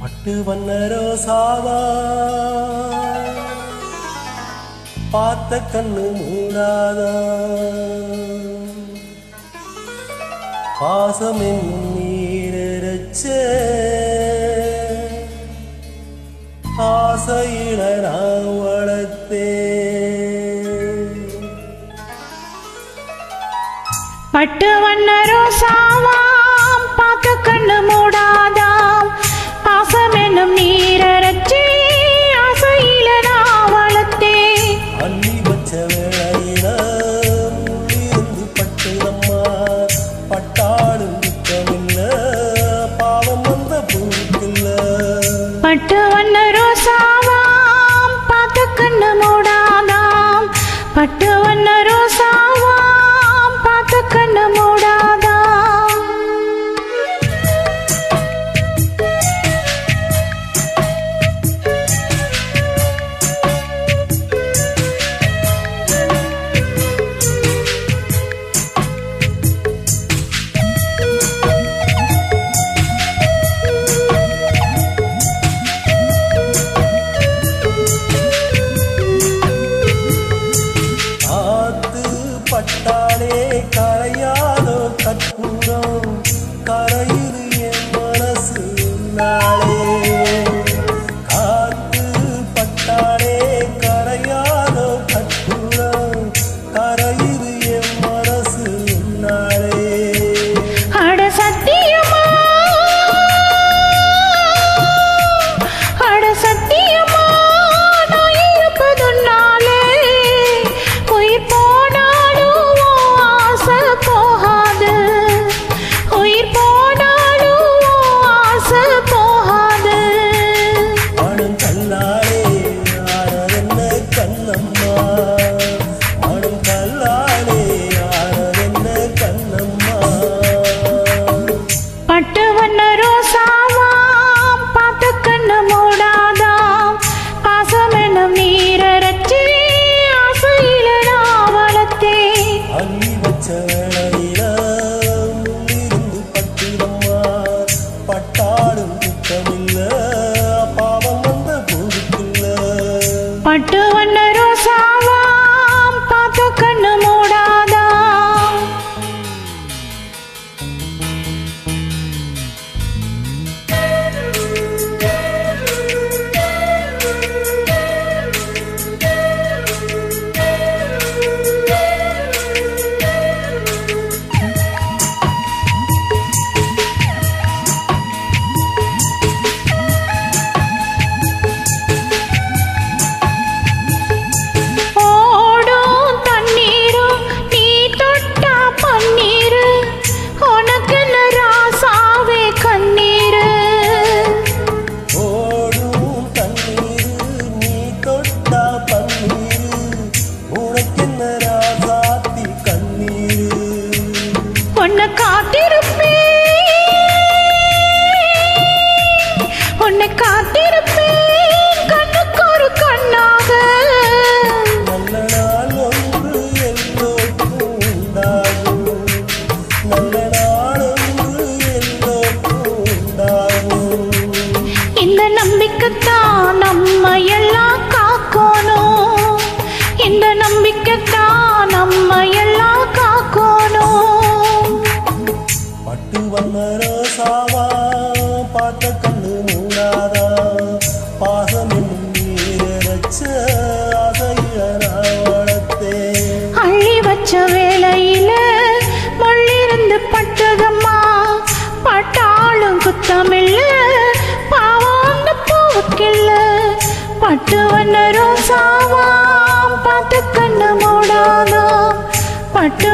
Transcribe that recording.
பட்டு வண்ண ரோசாவா பார்த்த கண்ணு மூடாதா பாசமின் நீரச்ச ஆசையில நான் வளர்த்தே பட்டு வண்ண ரோசாவாம் பார்த்த கண்ணு மூடாதாம் பாசம் என்னும் நீரச்சி ஆசையில நான் வளர்த்தே அள்ளி வச்ச வேளையில இருந்து பட்டு அம்மா பட்டாடும் குத்தமில்ல பாவம் வந்த பூக்கில்ல பட்டு வண்ண ரோசாவாம் பார்த்த கண்ணு மூடாதாம் பட்டு வண்ண ரோசாவாம் பார்த்த கண்ணு மூடாதாம் பட்டாலே கரையாதோ கற்பூரம் கரையுது என் மனசு நாளே காத்து பட்டாலே கரையாதோ கற்பூரம் கரையுது என் மனசு நாளே அட சத்தியமா நான் இருப்பதுனாலே உயிர் போனாலும் ஆசை போகாது உயிர் போனாலும் ஆசை போகாது மனம் கல்லாலே ஆனதென்ன கண்ணம்மா மனம் கல்லாலே ஆனதென்ன கண்ணம்மா பட்டு வண்ண ரோசாவாம் பார்த்த கண்ணு மூடாதாம் பாசம் என்னும் நீரச்சி ஆசையில நான் வளர்த்தே அள்ளி வச்ச வேளையில இருந்து பட்டிடம்மா பட்டாடும் குத்தமில்ல பாவம் வந்த போதுக்கில்ல பட்டு வண்ண ரோசாவாம் பார்த்த கண்ணு மூடாதாம் ஓடும் தண்ணீரும் நீ தொட்டா பன்னீரு உனக்கு ராசாவே கண்ணீரு ஓடும் தண்ணீரு நீ தொட்டா பன்னீரு உனக்கென்ன ராசாத்தி கண்ணீரு உன்னை காத்திருப்பேன் கண்ணுக்கு ஒரு கண்ணாக நல்ல நாள் ஒன்று எல்லோருக்கும் உண்டாகும் நல்ல நாள் ஒன்று எல்லோருக்கும் உண்டாகும் இந்த நம்பிக்கைத்தான் நம்ம எல்லாம் காக்கணும் இந்த நம்பிக்கைத்தான் நம்ம எல்லாம் காக்கணும் பட்டு வண்ண ரோசாவா பார்த்த கண்ணு மூடாதா பாசம் என்னும் நீரச்ச ஆசையில நான் வளர்த்தே அள்ளி வச்ச வேளையில முள்ளிருந்து பட்டதம்மா பட்டாளும் குத்தமில்ல பாவாங்க போவுக்கில்ல பட்டு வண்ண ரோசாவாம் பார்த்த கண்ணு மூடாதா பட்டு